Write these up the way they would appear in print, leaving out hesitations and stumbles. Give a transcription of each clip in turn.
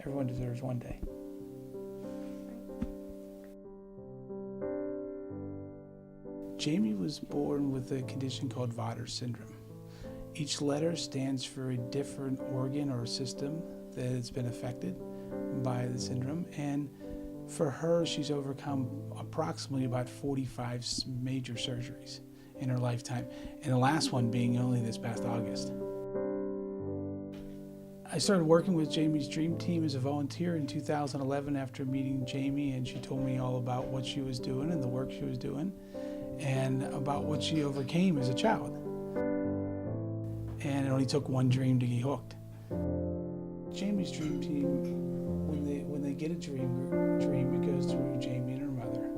Everyone deserves one day. Jamie was born with a condition called Vater syndrome. Each letter stands for a different organ or system that has been affected by the syndrome, and for her, she's overcome approximately about 45 major surgeries in her lifetime, and the last one being only this past August. I started working with Jamie's Dream Team as a volunteer in 2011 after meeting Jamie, and she told me all about what she was doing and the work she was doing and about what she overcame as a child. And it only took one dream to get hooked. Jamie's Dream Team, when they get a dream, it goes through Jamie and her mother,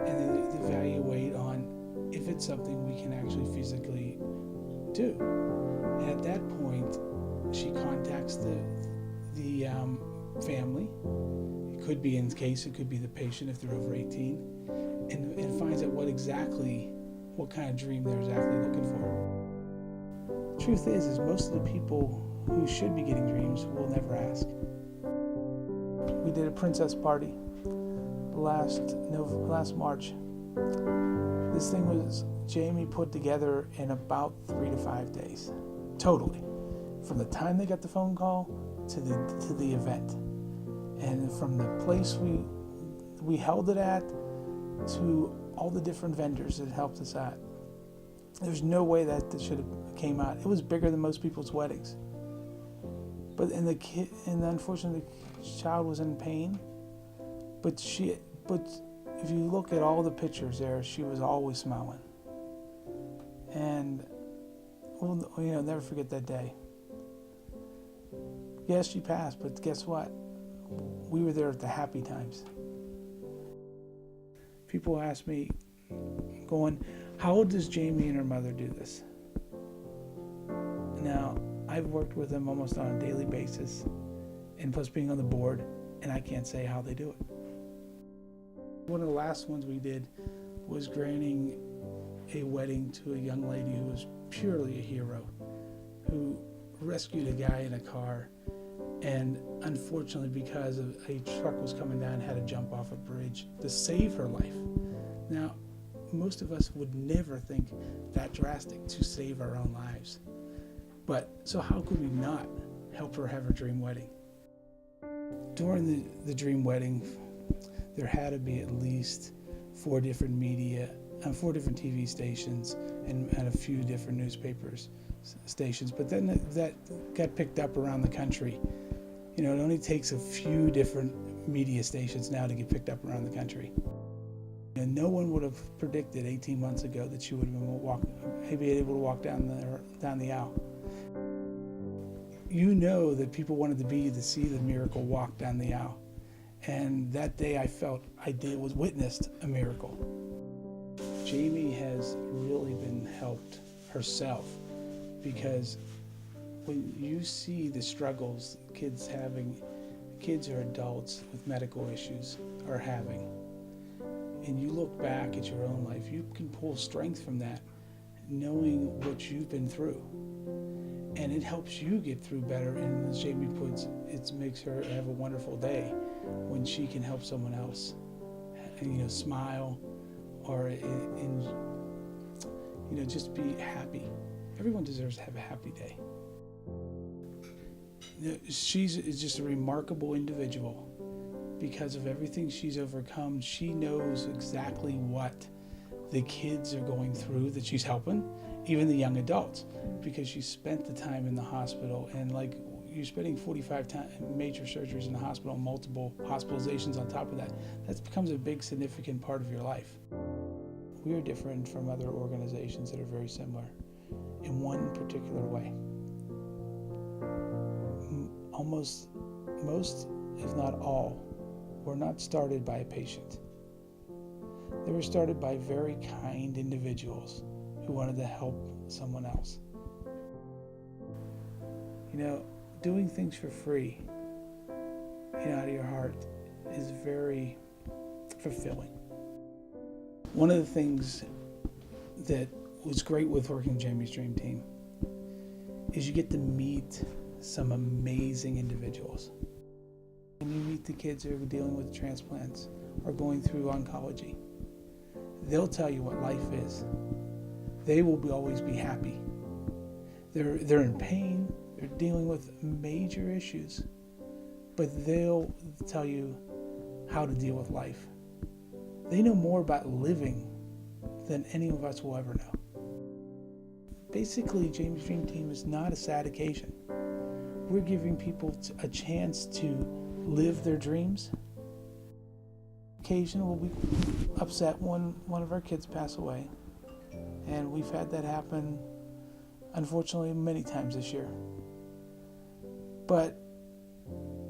and they evaluate on if it's something we can actually physically do. And at that point, she contacts the family. It could be in case, it could be the patient if they're over 18, and finds out what kind of dream they're exactly looking for. Truth is most of the people who should be getting dreams will never ask. We did a princess party last March. This thing was Jamie put together in about 3 to 5 days, totally, from the time they got the phone call to the event, and from the place we held it at to all the different vendors that helped us out. There's no way that should have came out. It was bigger than most people's weddings. But unfortunately, the child was in pain. But if you look at all the pictures there, she was always smiling. And we'll never forget that day. Yes, she passed, but guess what? We were there at the happy times. People ask me, how does Jamie and her mother do this? Now, I've worked with them almost on a daily basis, and plus being on the board, and I can't say how they do it. One of the last ones we did was granting a wedding to a young lady who was purely a hero, who rescued a guy in a car, and unfortunately, because of a truck was coming down, had to jump off a bridge to save her life. Now, most of us would never think that drastic to save our own lives. So how could we not help her have her dream wedding? During the dream wedding, there had to be at least 4 different TV stations and a few different newspapers stations. But then that got picked up around the country. It only takes a few different media stations now to get picked up around the country. And no one would have predicted 18 months ago that she would have been able to walk down the aisle. That people wanted to see the miracle walk down the aisle. And that day I felt witnessed a miracle. Jamie has really been helped herself, because when you see the struggles kids or adults with medical issues are having, and you look back at your own life, you can pull strength from that, knowing what you've been through. And it helps you get through better, and as Jamie puts, it makes her have a wonderful day when she can help someone else, smile, or just be happy. Everyone deserves to have a happy day. She's just a remarkable individual. Because of everything she's overcome, she knows exactly what the kids are going through that she's helping, even the young adults, because she spent the time in the hospital, and you're spending 45 major surgeries in the hospital, multiple hospitalizations on top of that. That becomes a big, significant part of your life. We are different from other organizations that are very similar in one particular way. Most, if not all, were not started by a patient. They were started by very kind individuals who wanted to help someone else. Doing things for free, out of your heart, is very fulfilling. One of the things that was great with working with Jamie's Dream Team is you get to meet some amazing individuals. meet the kids who are dealing with transplants or going through oncology, they'll tell you what life is. They will always be happy. They're in pain. They're dealing with major issues, but they'll tell you how to deal with life. They know more about living than any of us will ever know. Basically, Jamie's Dream Team is not a sad occasion. We're giving people a chance to live their dreams. Occasionally, we'll be upset when one of our kids pass away, and we've had that happen, unfortunately, many times this year. But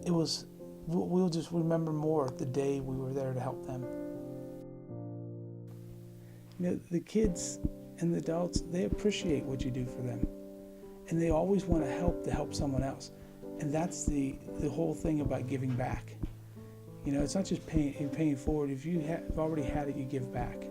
we'll just remember more the day we were there to help them. You know, the kids and the adults, they appreciate what you do for them, and they always want to help someone else. And that's the whole thing about giving back. You know, it's not just paying forward. If you have already had it, you give back.